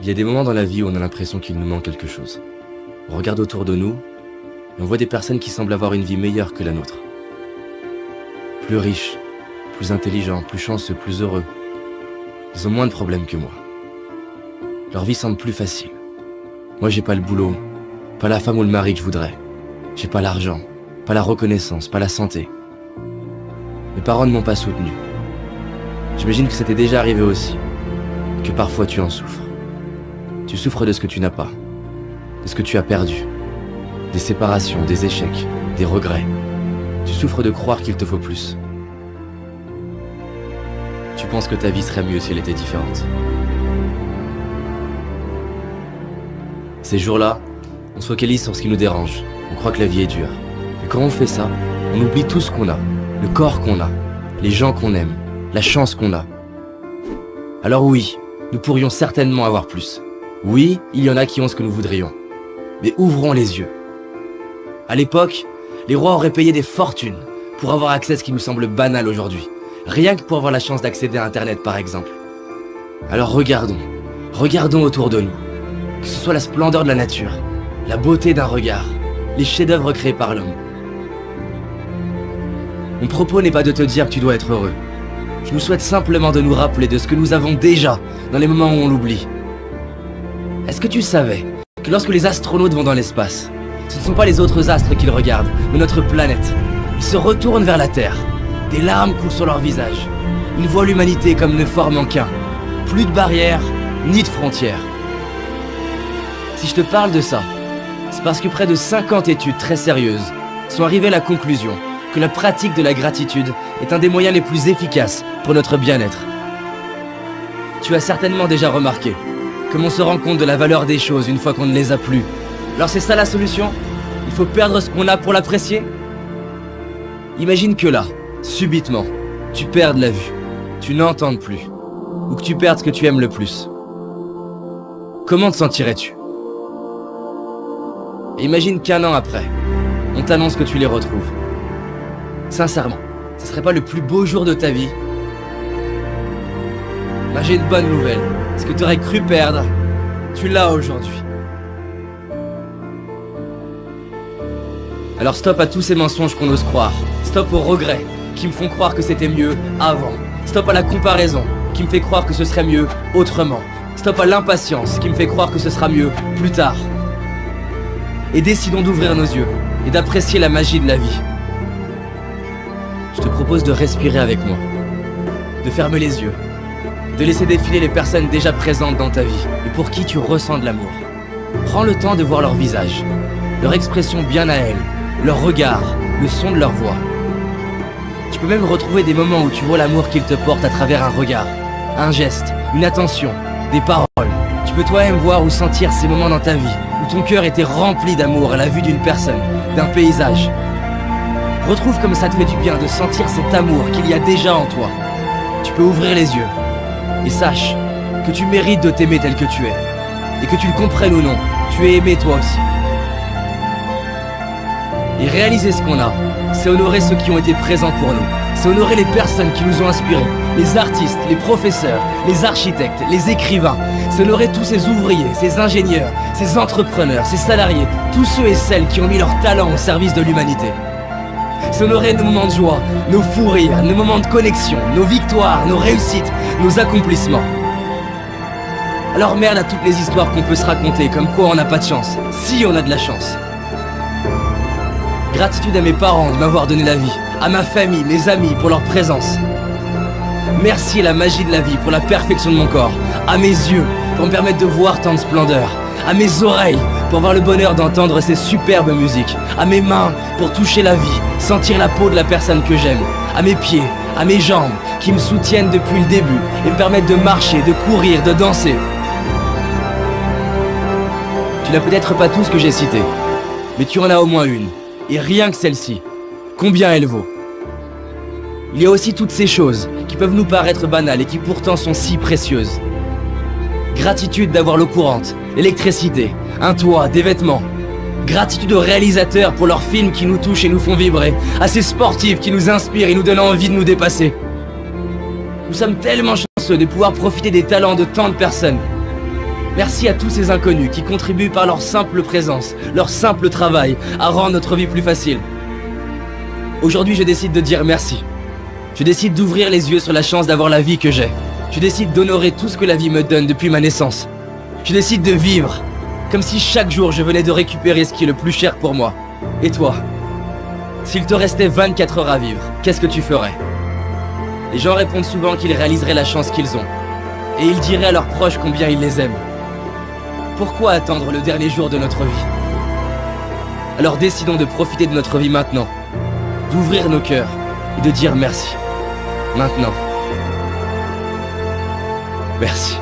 Il y a des moments dans la vie où on a l'impression qu'il nous manque quelque chose. On regarde autour de nous et on voit des personnes qui semblent avoir une vie meilleure que la nôtre. Plus riches, plus intelligents, plus chanceux, plus heureux. Ils ont moins de problèmes que moi. Leur vie semble plus facile. Moi, j'ai pas le boulot, pas la femme ou le mari que je voudrais. J'ai pas l'argent, pas la reconnaissance, pas la santé. Mes parents ne m'ont pas soutenu. J'imagine que ça t'est déjà arrivé aussi, que parfois tu en souffres. Tu souffres de ce que tu n'as pas, de ce que tu as perdu, des séparations, des échecs, des regrets. Tu souffres de croire qu'il te faut plus. Tu penses que ta vie serait mieux si elle était différente. Ces jours-là, on se focalise sur ce qui nous dérange. On croit que la vie est dure. Et quand on fait ça, on oublie tout ce qu'on a, le corps qu'on a, les gens qu'on aime, la chance qu'on a. Alors oui, nous pourrions certainement avoir plus. Oui, il y en a qui ont ce que nous voudrions. Mais ouvrons les yeux. À l'époque, les rois auraient payé des fortunes pour avoir accès à ce qui nous semble banal aujourd'hui. Rien que pour avoir la chance d'accéder à Internet, par exemple. Alors regardons autour de nous. Que ce soit la splendeur de la nature, la beauté d'un regard, les chefs-d'œuvre créés par l'homme. Mon propos n'est pas de te dire que tu dois être heureux. Je nous souhaite simplement de nous rappeler de ce que nous avons déjà dans les moments où on l'oublie. Est-ce que tu savais que lorsque les astronautes vont dans l'espace, ce ne sont pas les autres astres qu'ils regardent, mais notre planète. Ils se retournent vers la Terre. Des larmes coulent sur leur visage. Ils voient l'humanité comme ne formant qu'un. Plus de barrières, ni de frontières. Si je te parle de ça, c'est parce que près de 50 études très sérieuses sont arrivées à la conclusion que la pratique de la gratitude est un des moyens les plus efficaces pour notre bien-être. Tu as certainement déjà remarqué comme on se rend compte de la valeur des choses une fois qu'on ne les a plus. Alors c'est ça la solution? Il faut perdre ce qu'on a pour l'apprécier? Imagine que là, subitement, tu perdes la vue, tu n'entendes plus, ou que tu perdes ce que tu aimes le plus. Comment te sentirais-tu? Et imagine qu'un an après, on t'annonce que tu les retrouves. Sincèrement, ce serait pas le plus beau jour de ta vie? Ben, j'ai une bonne nouvelle. Ce que tu aurais cru perdre, tu l'as aujourd'hui. Alors stop à tous ces mensonges qu'on ose croire. Stop aux regrets qui me font croire que c'était mieux avant. Stop à la comparaison qui me fait croire que ce serait mieux autrement. Stop à l'impatience qui me fait croire que ce sera mieux plus tard. Et décidons d'ouvrir nos yeux et d'apprécier la magie de la vie. Je te propose de respirer avec moi, de fermer les yeux, de laisser défiler les personnes déjà présentes dans ta vie et pour qui tu ressens de l'amour. Prends le temps de voir leur visage, leur expression bien à elles, leur regard, le son de leur voix. Tu peux même retrouver des moments où tu vois l'amour qu'ils te portent à travers un regard, un geste, une attention, des paroles. Tu peux toi-même voir ou sentir ces moments dans ta vie où ton cœur était rempli d'amour à la vue d'une personne, d'un paysage. Retrouve comme ça te fait du bien de sentir cet amour qu'il y a déjà en toi. Tu peux ouvrir les yeux et sache que tu mérites de t'aimer tel que tu es. Et que tu le comprennes ou non, tu es aimé toi aussi. Et réaliser ce qu'on a, c'est honorer ceux qui ont été présents pour nous. C'est honorer les personnes qui nous ont inspirés. Les artistes, les professeurs, les architectes, les écrivains. C'est honorer tous ces ouvriers, ces ingénieurs, ces entrepreneurs, ces salariés. Tous ceux et celles qui ont mis leur talent au service de l'humanité. C'est honorer nos moments de joie, nos fous rires, nos moments de connexion, nos victoires, nos réussites, nos accomplissements. Alors merde à toutes les histoires qu'on peut se raconter, comme quoi on n'a pas de chance, si on a de la chance. Gratitude à mes parents de m'avoir donné la vie, à ma famille, mes amis pour leur présence. Merci à la magie de la vie pour la perfection de mon corps, à mes yeux pour me permettre de voir tant de splendeur, à mes oreilles pour avoir le bonheur d'entendre ces superbes musiques, à mes mains pour toucher la vie, sentir la peau de la personne que j'aime, à mes pieds, à mes jambes qui me soutiennent depuis le début et me permettent de marcher, de courir, de danser. Tu n'as peut-être pas tout ce que j'ai cité, mais tu en as au moins une, et rien que celle-ci, combien elle vaut? Il y a aussi toutes ces choses qui peuvent nous paraître banales et qui pourtant sont si précieuses. Gratitude d'avoir l'eau courante, l'électricité, un toit, des vêtements. Gratitude aux réalisateurs pour leurs films qui nous touchent et nous font vibrer, à ces sportifs qui nous inspirent et nous donnent envie de nous dépasser. Nous sommes tellement chanceux de pouvoir profiter des talents de tant de personnes. Merci à tous ces inconnus qui contribuent par leur simple présence, leur simple travail, à rendre notre vie plus facile. Aujourd'hui, je décide de dire merci. Je décide d'ouvrir les yeux sur la chance d'avoir la vie que j'ai. Je décide d'honorer tout ce que la vie me donne depuis ma naissance. Je décide de vivre, comme si chaque jour je venais de récupérer ce qui est le plus cher pour moi. Et toi? S'il te restait 24 heures à vivre, qu'est-ce que tu ferais? Les gens répondent souvent qu'ils réaliseraient la chance qu'ils ont. Et ils diraient à leurs proches combien ils les aiment. Pourquoi attendre le dernier jour de notre vie? Alors décidons de profiter de notre vie maintenant, d'ouvrir nos cœurs et de dire merci. Maintenant. Merci.